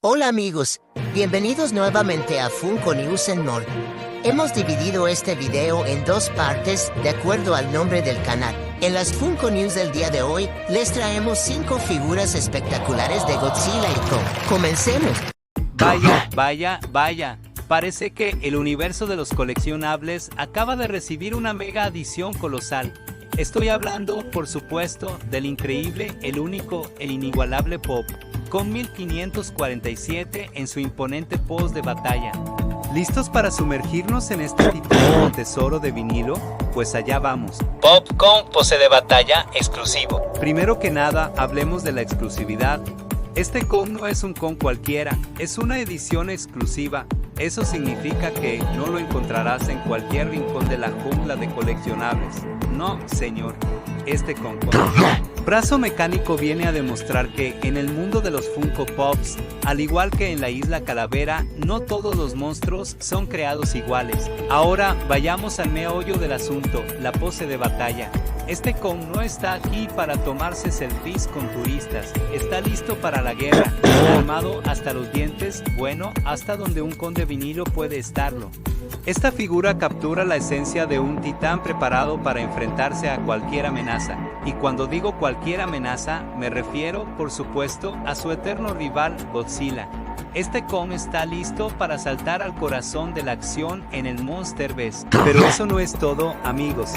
Hola amigos, bienvenidos nuevamente a Funko News and More. Hemos dividido este video en dos partes de acuerdo al nombre del canal. En las Funko News del día de hoy, les traemos 5 figuras espectaculares de Godzilla y Kong. ¡Comencemos! Vaya. Parece que el universo de los coleccionables acaba de recibir una mega adición colosal. Estoy hablando, por supuesto, del increíble, el único, el inigualable Pop, con 1547 en su imponente pose de batalla. ¿Listos para sumergirnos en este titánico tesoro de vinilo? Pues allá vamos. Pop con pose de batalla exclusivo. Primero que nada, hablemos de la exclusividad. Este Kong no es un Kong cualquiera, es una edición exclusiva. Eso significa que no lo encontrarás en cualquier rincón de la jungla de coleccionables. No, señor, este Kong brazo mecánico viene a demostrar que en el mundo de los Funko Pops, al igual que en la Isla Calavera, no todos los monstruos son creados iguales. Ahora vayamos al meollo del asunto, la pose de batalla. Este Kong no está aquí para tomarse selfies con turistas, está listo para la guerra, armado hasta los dientes, bueno, hasta donde un Kong de vinilo puede estarlo. Esta figura captura la esencia de un titán preparado para enfrentarse a cualquier amenaza, y cuando digo cualquier amenaza, me refiero, por supuesto, a su eterno rival, Godzilla. Este Kong está listo para saltar al corazón de la acción en el Monsterverse. Pero eso no es todo, amigos.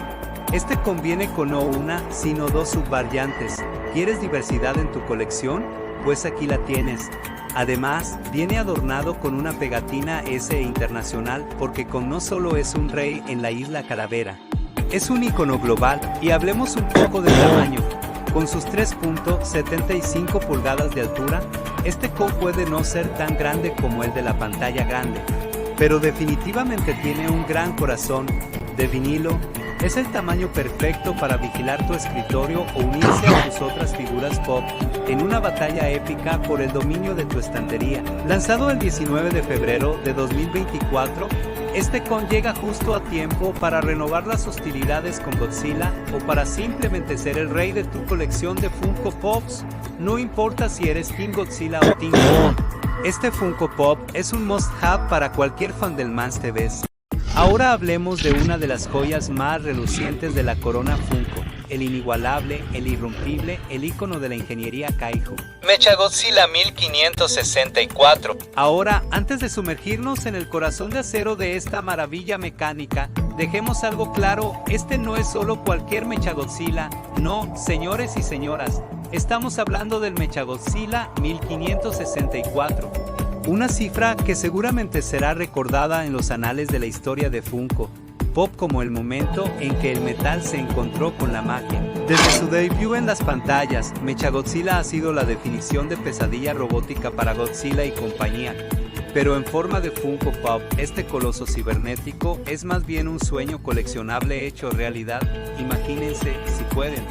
Este Kong viene con no una, sino dos subvariantes. ¿Quieres diversidad en tu colección? Pues aquí la tienes. Además, viene adornado con una pegatina S internacional porque Kong no solo es un rey en la Isla Calavera, es un icono global. Y hablemos un poco del tamaño. Con sus 3.75 pulgadas de altura, este Kong puede no ser tan grande como el de la pantalla grande, pero definitivamente tiene un gran corazón de vinilo. Es el tamaño perfecto para vigilar tu escritorio o unirse a tus otras figuras pop en una batalla épica por el dominio de tu estantería. Lanzado el 19 de febrero de 2024, este Kong llega justo a tiempo para renovar las hostilidades con Godzilla o para simplemente ser el rey de tu colección de Funko Pops. No importa si eres Team Godzilla o Team Kong, este Funko Pop es un must-have para cualquier fan del Monsterverse. Ahora hablemos de una de las joyas más relucientes de la corona Funko, el inigualable, el irrompible, el ícono de la ingeniería Kaiju. Mechagodzilla 1564. Ahora, antes de sumergirnos en el corazón de acero de esta maravilla mecánica, dejemos algo claro, este no es solo cualquier Mechagodzilla, no, señores y señoras, estamos hablando del Mechagodzilla 1564. Una cifra que seguramente será recordada en los anales de la historia de Funko Pop como el momento en que el metal se encontró con la magia. Desde su debut en las pantallas, Mechagodzilla ha sido la definición de pesadilla robótica para Godzilla y compañía. Pero en forma de Funko Pop, este coloso cibernético es más bien un sueño coleccionable hecho realidad. Imagínense si pueden.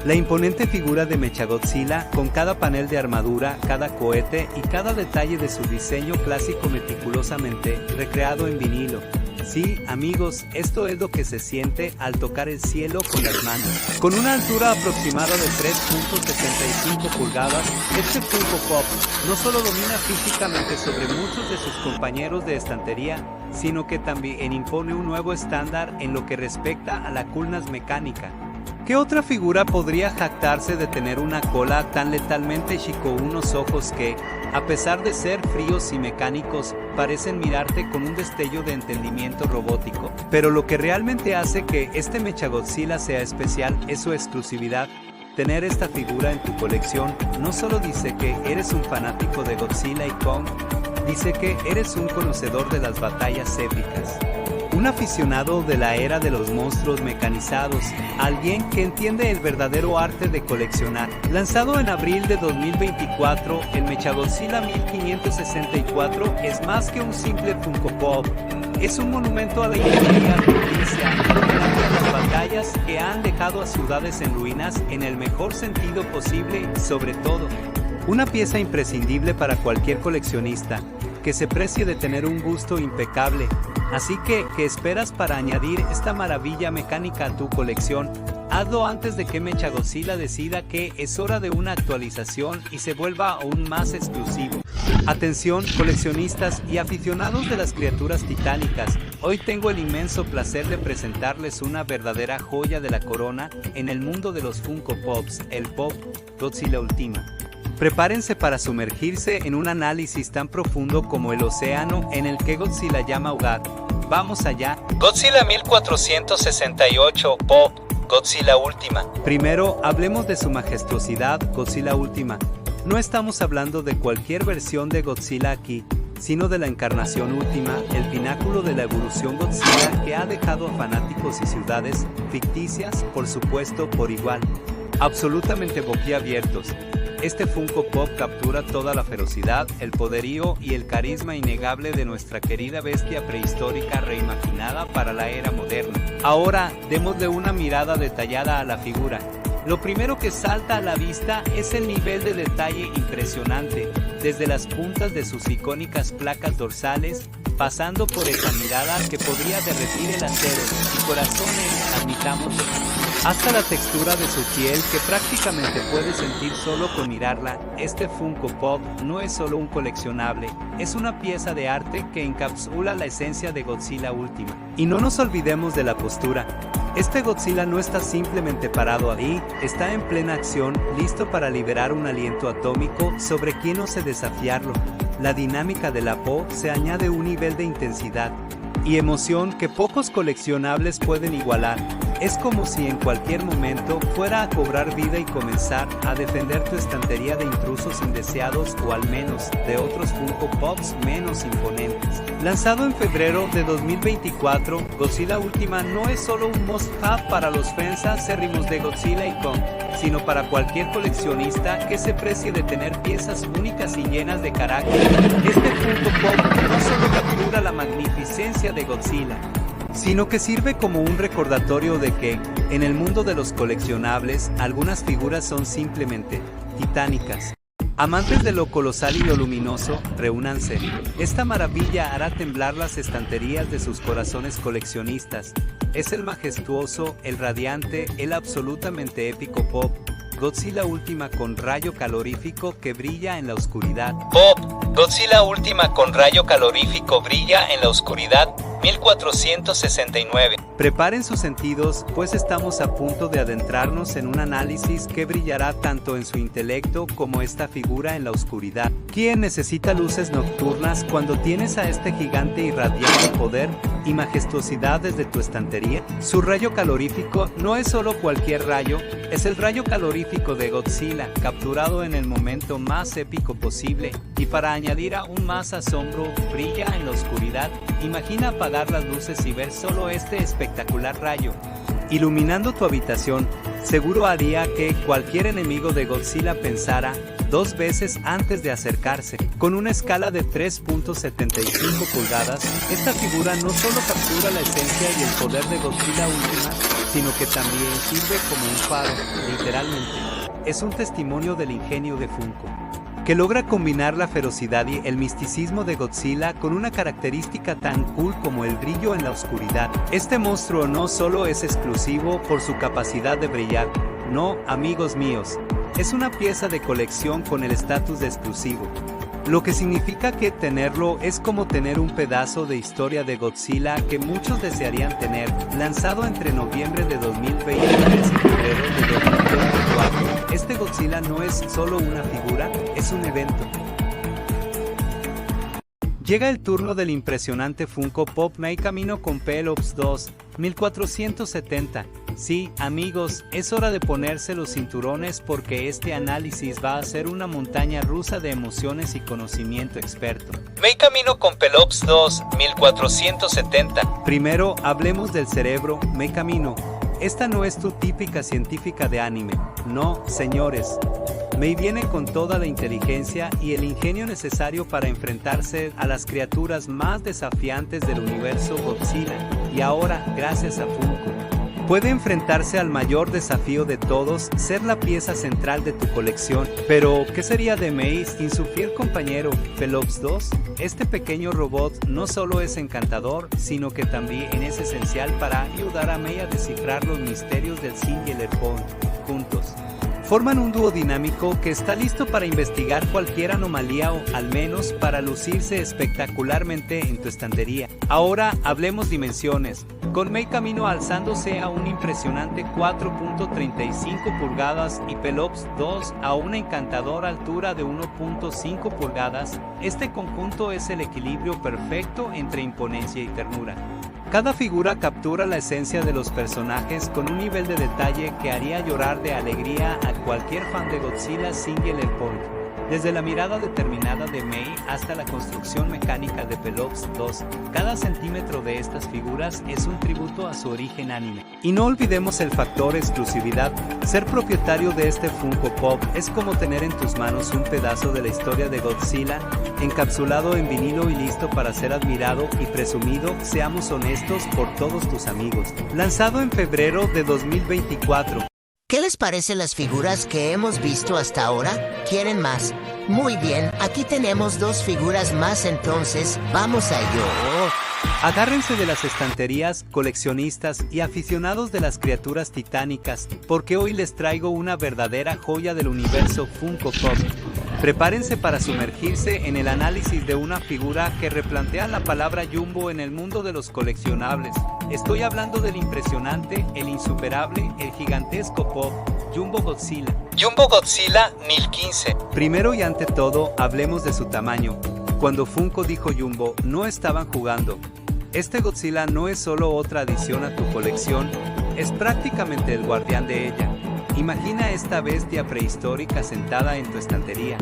La imponente figura de Mechagodzilla, con cada panel de armadura, cada cohete y cada detalle de su diseño clásico meticulosamente recreado en vinilo. Sí, amigos, esto es lo que se siente al tocar el cielo con las manos. Con una altura aproximada de 3.75 pulgadas, este Funko Pop no solo domina físicamente sobre muchos de sus compañeros de estantería, sino que también impone un nuevo estándar en lo que respecta a la coolness mecánica. ¿Qué otra figura podría jactarse de tener una cola tan letalmente chico, unos ojos que, a pesar de ser fríos y mecánicos, parecen mirarte con un destello de entendimiento robótico? Pero lo que realmente hace que este Mechagodzilla sea especial es su exclusividad. Tener esta figura en tu colección no solo dice que eres un fanático de Godzilla y Kong, dice que eres un conocedor de las batallas épicas. Un aficionado de la era de los monstruos mecanizados, alguien que entiende el verdadero arte de coleccionar. Lanzado en abril de 2024, el Mechagodzilla 1564 es más que un simple Funko Pop. Es un monumento a la ingeniería ficticia, a las batallas que han dejado a ciudades en ruinas en el mejor sentido posible, sobre todo. Una pieza imprescindible para cualquier coleccionista, que se precie de tener un gusto impecable. Así que, ¿qué esperas para añadir esta maravilla mecánica a tu colección? Hazlo antes de que Mechagodzilla decida que es hora de una actualización y se vuelva aún más exclusivo. Atención, coleccionistas y aficionados de las criaturas titánicas, hoy tengo el inmenso placer de presentarles una verdadera joya de la corona en el mundo de los Funko Pops, el Pop Godzilla Ultima. Prepárense para sumergirse en un análisis tan profundo como el océano en el que Godzilla llama hogar. ¡Vamos allá! Godzilla 1468 Pop Godzilla Ultima. Primero, hablemos de su majestuosidad, Godzilla Ultima. No estamos hablando de cualquier versión de Godzilla aquí, sino de la encarnación última, el pináculo de la evolución Godzilla que ha dejado a fanáticos y ciudades ficticias, por supuesto, por igual, absolutamente boquiabiertos. Este Funko Pop captura toda la ferocidad, el poderío y el carisma innegable de nuestra querida bestia prehistórica reimaginada para la era moderna. Ahora, démosle una mirada detallada a la figura. Lo primero que salta a la vista es el nivel de detalle impresionante, desde las puntas de sus icónicas placas dorsales, pasando por esa mirada que podría derretir el acero y corazones, admitámoslo, hasta la textura de su piel que prácticamente puedes sentir solo con mirarla. Este Funko Pop no es solo un coleccionable, es una pieza de arte que encapsula la esencia de Godzilla Ultima. Y no nos olvidemos de la postura. Este Godzilla no está simplemente parado ahí, está en plena acción, listo para liberar un aliento atómico sobre quien ose desafiarlo. La dinámica de la PO se añade un nivel de intensidad y emoción que pocos coleccionables pueden igualar. Es como si en cualquier momento fuera a cobrar vida y comenzar a defender tu estantería de intrusos indeseados o al menos de otros Funko Pops menos imponentes. Lanzado en febrero de 2024, Godzilla Ultima no es solo un must-have para los fans acérrimos de Godzilla y Kong, sino para cualquier coleccionista que se precie de tener piezas únicas y llenas de carácter. Este Funko Pop no solo captura la magnificencia de Godzilla, sino que sirve como un recordatorio de que, en el mundo de los coleccionables, algunas figuras son simplemente titánicas. Amantes de lo colosal y lo luminoso, reúnanse. Esta maravilla hará temblar las estanterías de sus corazones coleccionistas. Es el majestuoso, el radiante, el absolutamente épico Pop Godzilla Ultima con rayo calorífico que brilla en la oscuridad. Pop Godzilla Ultima con rayo calorífico brilla en la oscuridad. 1469. Preparen sus sentidos, pues estamos a punto de adentrarnos en un análisis que brillará tanto en su intelecto como esta figura en la oscuridad. ¿Quién necesita luces nocturnas cuando tienes a este gigante irradiando poder y majestuosidad desde tu estantería? Su rayo calorífico no es solo cualquier rayo, es el rayo calorífico de Godzilla, capturado en el momento más épico posible, y para añadir aún más asombro, brilla en la oscuridad. Imagina apagar las luces y ver solo este espectacular rayo iluminando tu habitación. Seguro haría que cualquier enemigo de Godzilla pensara dos veces antes de acercarse. Con una escala de 3.75 pulgadas, esta figura no solo captura la esencia y el poder de Godzilla Ultima, sino que también sirve como un faro, literalmente. Es un testimonio del ingenio de Funko, que logra combinar la ferocidad y el misticismo de Godzilla con una característica tan cool como el brillo en la oscuridad. Este monstruo no solo es exclusivo por su capacidad de brillar, no, amigos míos, es una pieza de colección con el estatus de exclusivo. Lo que significa que tenerlo es como tener un pedazo de historia de Godzilla que muchos desearían tener. Lanzado entre noviembre de 2023 y febrero de 2024, este Godzilla no es solo una figura, es un evento. Llega el turno del impresionante Funko Pop Me Camino con Pelops 2, 1470. Sí, amigos, es hora de ponerse los cinturones porque este análisis va a ser una montaña rusa de emociones y conocimiento experto. Me Camino con Pelops 2, 1470. Primero, hablemos del cerebro, Me Camino. Esta no es tu típica científica de anime. No, señores. Mei viene con toda la inteligencia y el ingenio necesario para enfrentarse a las criaturas más desafiantes del universo Godzilla. Y ahora, gracias a Funko, puede enfrentarse al mayor desafío de todos, ser la pieza central de tu colección. Pero, ¿qué sería de Mei sin su fiel compañero, Pelops 2? Este pequeño robot no solo es encantador, sino que también es esencial para ayudar a Mei a descifrar los misterios del Singular Point. Juntos, Forman un dúo dinámico que está listo para investigar cualquier anomalía o al menos para lucirse espectacularmente en tu estantería. Ahora hablemos dimensiones. Con Mei Camino alzándose a un impresionante 4.35 pulgadas y Pelops 2 a una encantadora altura de 1.5 pulgadas, este conjunto es el equilibrio perfecto entre imponencia y ternura. Cada figura captura la esencia de los personajes con un nivel de detalle que haría llorar de alegría a cualquier fan de Godzilla Singular Point. Desde la mirada determinada de Mei hasta la construcción mecánica de Pelops 2, cada centímetro de estas figuras es un tributo a su origen anime. Y no olvidemos el factor exclusividad. Ser propietario de este Funko Pop es como tener en tus manos un pedazo de la historia de Godzilla, encapsulado en vinilo y listo para ser admirado y presumido, seamos honestos, por todos tus amigos. Lanzado en febrero de 2024. ¿Qué les parecen las figuras que hemos visto hasta ahora? ¿Quieren más? Muy bien, aquí tenemos 2 figuras más, entonces vamos a ello. Agárrense de las estanterías, coleccionistas y aficionados de las criaturas titánicas, porque hoy les traigo una verdadera joya del universo Funko Pop. Prepárense para sumergirse en el análisis de una figura que replantea la palabra Jumbo en el mundo de los coleccionables. Estoy hablando del impresionante, el insuperable, el gigantesco Pop, Jumbo Godzilla. Jumbo Godzilla 1015. Primero y ante todo, hablemos de su tamaño. Cuando Funko dijo Jumbo, no estaban jugando. Este Godzilla no es solo otra adición a tu colección, es prácticamente el guardián de ella. Imagina esta bestia prehistórica sentada en tu estantería,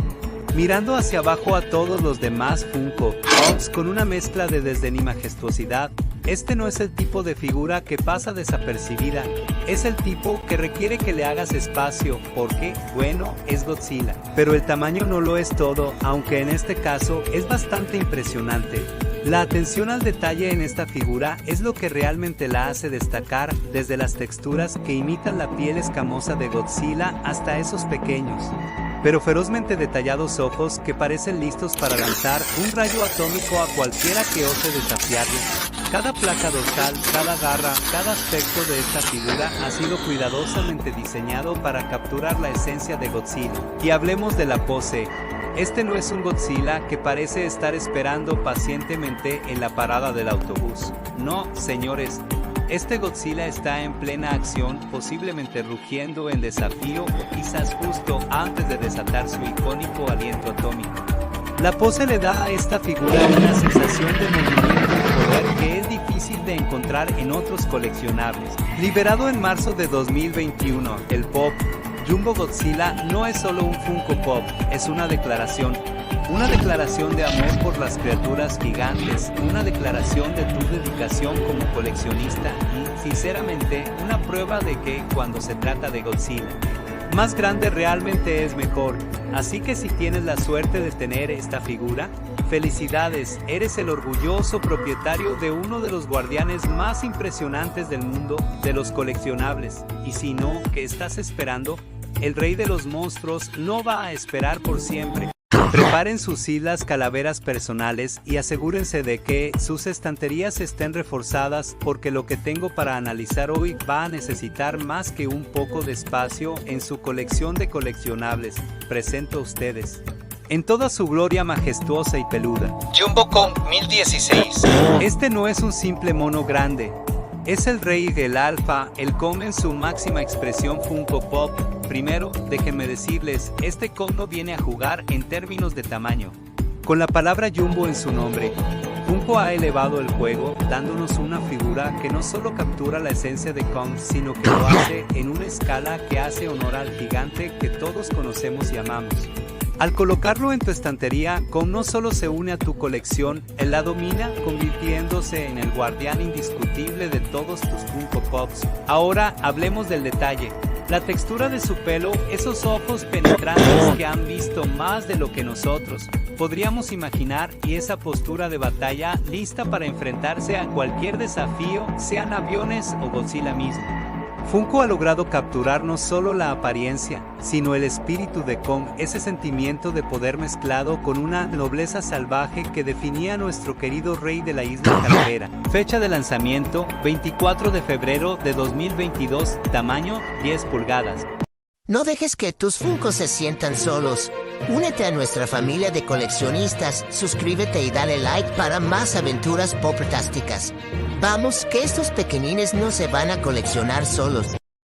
mirando hacia abajo a todos los demás Funko Pops con una mezcla de desdén y majestuosidad. Este no es el tipo de figura que pasa desapercibida, es el tipo que requiere que le hagas espacio, porque, bueno, es Godzilla. Pero el tamaño no lo es todo, aunque en este caso es bastante impresionante. La atención al detalle en esta figura es lo que realmente la hace destacar, desde las texturas que imitan la piel escamosa de Godzilla hasta esos pequeños, pero ferozmente detallados ojos que parecen listos para lanzar un rayo atómico a cualquiera que ose desafiarlo. Cada placa dorsal, cada garra, cada aspecto de esta figura ha sido cuidadosamente diseñado para capturar la esencia de Godzilla. Y hablemos de la pose. Este no es un Godzilla que parece estar esperando pacientemente en la parada del autobús. No, señores. Este Godzilla está en plena acción, posiblemente rugiendo en desafío o quizás justo antes de desatar su icónico aliento atómico. La pose le da a esta figura una sensación de movimiento y poder que es difícil de encontrar en otros coleccionables. Liberado en marzo de 2021, el Pop Jumbo Godzilla no es solo un Funko Pop, es una declaración de amor por las criaturas gigantes, una declaración de tu dedicación como coleccionista y, sinceramente, una prueba de que, cuando se trata de Godzilla, más grande realmente es mejor. Así que si tienes la suerte de tener esta figura, felicidades, eres el orgulloso propietario de uno de los guardianes más impresionantes del mundo de los coleccionables. Y si no, ¿qué estás esperando? El rey de los monstruos no va a esperar por siempre. Preparen sus islas calaveras personales y asegúrense de que sus estanterías estén reforzadas, porque lo que tengo para analizar hoy va a necesitar más que un poco de espacio en su colección de coleccionables. Presento a ustedes, en toda su gloria majestuosa y peluda, Jumbo Kong 1016. Este no es un simple mono grande. Es el rey del alfa, el Kong en su máxima expresión Funko Pop. Primero, déjenme decirles, este Kong no viene a jugar en términos de tamaño. Con la palabra Jumbo en su nombre, Funko ha elevado el juego, dándonos una figura que no solo captura la esencia de Kong, sino que lo hace en una escala que hace honor al gigante que todos conocemos y amamos. Al colocarlo en tu estantería, Kong no solo se une a tu colección, él la domina, convirtiéndose en el guardián indiscutible de todos tus Funko Pops. Ahora hablemos del detalle. La textura de su pelo, esos ojos penetrantes que han visto más de lo que nosotros podríamos imaginar, y esa postura de batalla lista para enfrentarse a cualquier desafío, sean aviones o Godzilla mismo. Funko ha logrado capturar no solo la apariencia, sino el espíritu de Kong, ese sentimiento de poder mezclado con una nobleza salvaje que definía a nuestro querido rey de la isla Calavera. Fecha de lanzamiento, 24 de febrero de 2022, tamaño, 10 pulgadas. No dejes que tus Funkos se sientan solos. Únete a nuestra familia de coleccionistas, suscríbete y dale like para más aventuras poptásticas. Vamos, que estos pequeñines no se van a coleccionar solos.